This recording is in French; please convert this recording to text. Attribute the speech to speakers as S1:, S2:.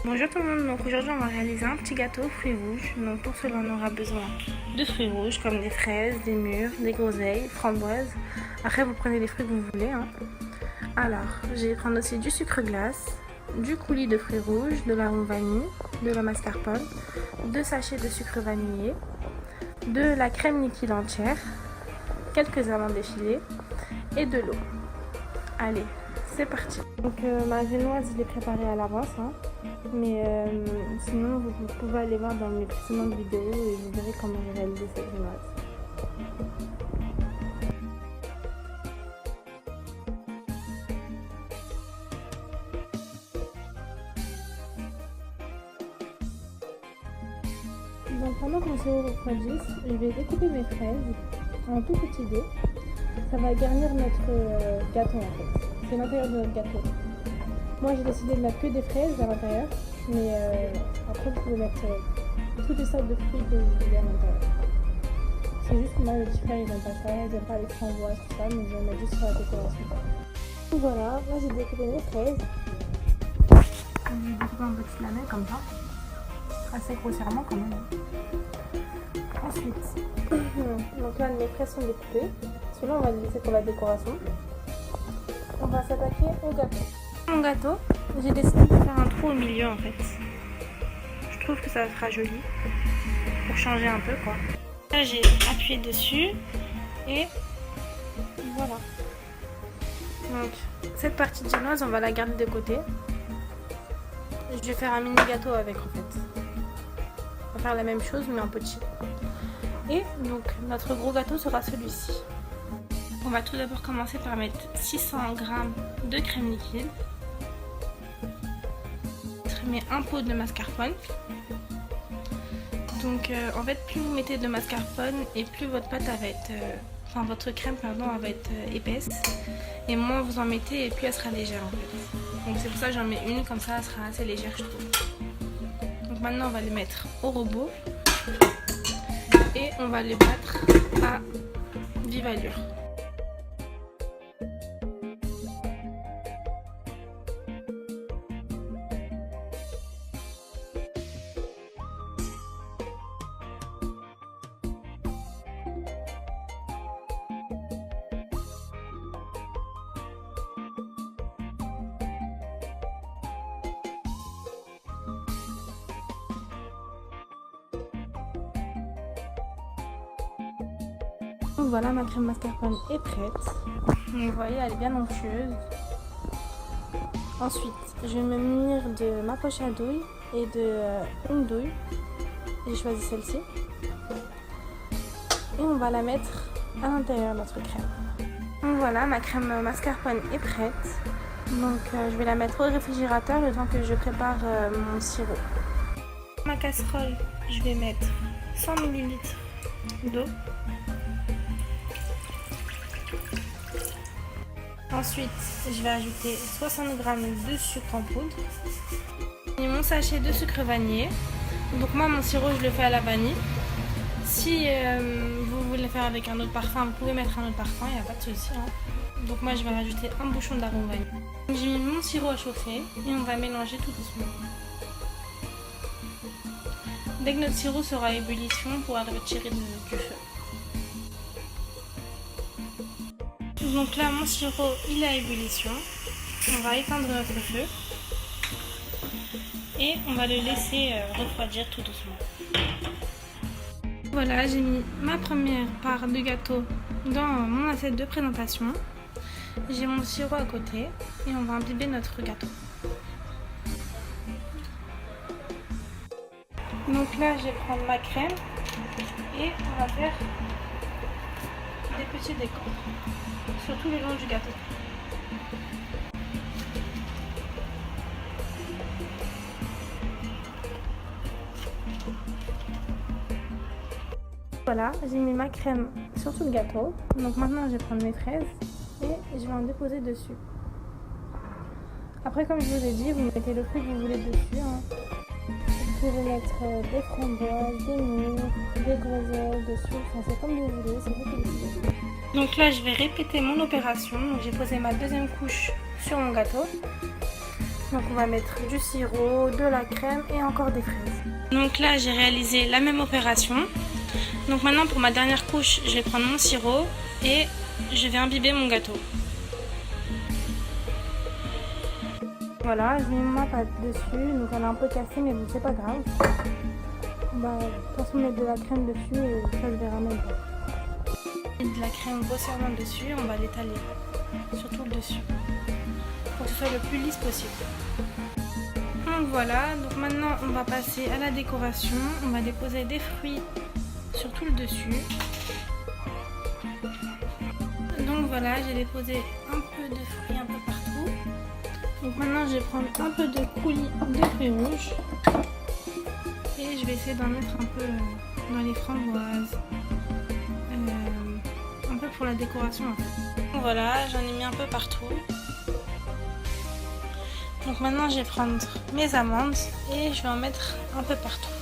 S1: Bonjour tout le monde, donc aujourd'hui on va réaliser un petit gâteau aux fruits rouges. Donc pour cela on aura besoin de fruits rouges comme des fraises, des mûres, des groseilles, framboises. Après vous prenez les fruits que vous voulez. Alors je vais prendre aussi du sucre glace, du coulis de fruits rouges, de l'arôme vanille, de la mascarpone, 2 sachets de sucre vanillé, de la crème liquide entière, quelques amandes effilées et de l'eau. Allez, c'est parti. Donc ma génoise je l'ai préparée à l'avance, mais sinon vous pouvez aller voir dans mes précédentes vidéos et vous verrez comment j'ai réalisé cette génoise. Donc pendant que mon sirop refroidisse, je vais découper mes fraises en tout petits dés. Ça va garnir notre gâteau en fait. C'est l'intérieur de notre gâteau. Moi j'ai décidé de mettre que des fraises à l'intérieur, mais après vous pouvez mettre toutes les sortes de fruits que vous voulez à l'intérieur. C'est juste que moi le petit frère il n'aime pas ça, il n'aime pas les framboises, tout ça, mais je vais mettre juste sur la décoration. Donc voilà, là j'ai découpé mes fraises. Je vais découper en petites lamelles comme ça, assez grossièrement quand même. Ensuite, donc là mes fraises sont découpées. Celui-là on va le laisser pour la décoration. On va s'attaquer au gâteau. Mon gâteau, j'ai décidé de faire un trou au milieu en fait. Je trouve que ça sera joli pour changer un peu quoi. Là j'ai appuyé dessus et voilà. Donc cette partie de génoise on va la garder de côté. Je vais faire un mini gâteau avec en fait. On va faire la même chose mais en petit. Et donc notre gros gâteau sera celui-ci. On va tout d'abord commencer par mettre 600 g de crème liquide. Je mets un pot de mascarpone. Donc en fait plus vous mettez de mascarpone et plus votre pâte va être, votre crème pardon, va être épaisse. Et moins vous en mettez et plus elle sera légère en fait. Donc c'est pour ça que j'en mets une, comme ça elle sera assez légère je trouve. Donc maintenant on va les mettre au robot. Et on va les battre à vive allure. Donc voilà, ma crème mascarpone est prête. Vous voyez, elle est bien onctueuse. Ensuite, je vais me munir de ma poche à douille et de une douille. J'ai choisi celle-ci. Et on va la mettre à l'intérieur de notre crème. Donc voilà, ma crème mascarpone est prête. Donc je vais la mettre au réfrigérateur le temps que je prépare mon sirop. Dans ma casserole, je vais mettre 100 ml d'eau. Ensuite, je vais ajouter 60 g de sucre en poudre et mon sachet de sucre vanillé. Donc moi, mon sirop, je le fais à la vanille. Si vous voulez le faire avec un autre parfum, vous pouvez mettre un autre parfum, il n'y a pas de souci. Donc moi, je vais rajouter un bouchon d'arôme vanille. J'ai mis mon sirop à chauffer et on va mélanger tout doucement. Dès que notre sirop sera à ébullition, on pourra le retirer du feu. Donc là mon sirop il est à ébullition, on va éteindre notre feu et on va le laisser refroidir tout doucement. Voilà, j'ai mis ma première part de gâteau dans mon assiette de présentation. J'ai mon sirop à côté et on va imbiber notre gâteau. Donc là je vais prendre ma crème et on va faire des petits décors sur tout le long du gâteau. Voilà, j'ai mis ma crème sur tout le gâteau. Donc maintenant je vais prendre mes fraises et je vais en déposer dessus. Après comme je vous ai dit, vous mettez le fruit que vous voulez dessus. Vous pouvez mettre des framboises, des mûres, des groseilles dessus, c'est comme vous voulez, c'est vous qui décidez. Donc là je vais répéter mon opération. J'ai posé ma deuxième couche sur mon gâteau. Donc on va mettre du sirop, de la crème et encore des fraises. Donc là j'ai réalisé la même opération. Donc maintenant pour ma dernière couche, je vais prendre mon sirop et je vais imbiber mon gâteau. Voilà, j'ai mis ma pâte dessus, donc elle est un peu cassée mais bon c'est pas grave. On va de toute façon mettre de la crème dessus et ça se verra même pas. Et de la crème grossièrement dessus, on va l'étaler sur tout le dessus pour que ce soit le plus lisse possible. Donc voilà, donc maintenant on va passer à la décoration. On va déposer des fruits sur tout le dessus. Donc voilà, j'ai déposé un peu de fruits un peu partout. Donc maintenant je vais prendre un peu de coulis de fruits rouges et je vais essayer d'en mettre un peu dans les framboises, un peu pour la décoration en fait. Donc voilà, j'en ai mis un peu partout. Donc maintenant je vais prendre mes amandes et je vais en mettre un peu partout.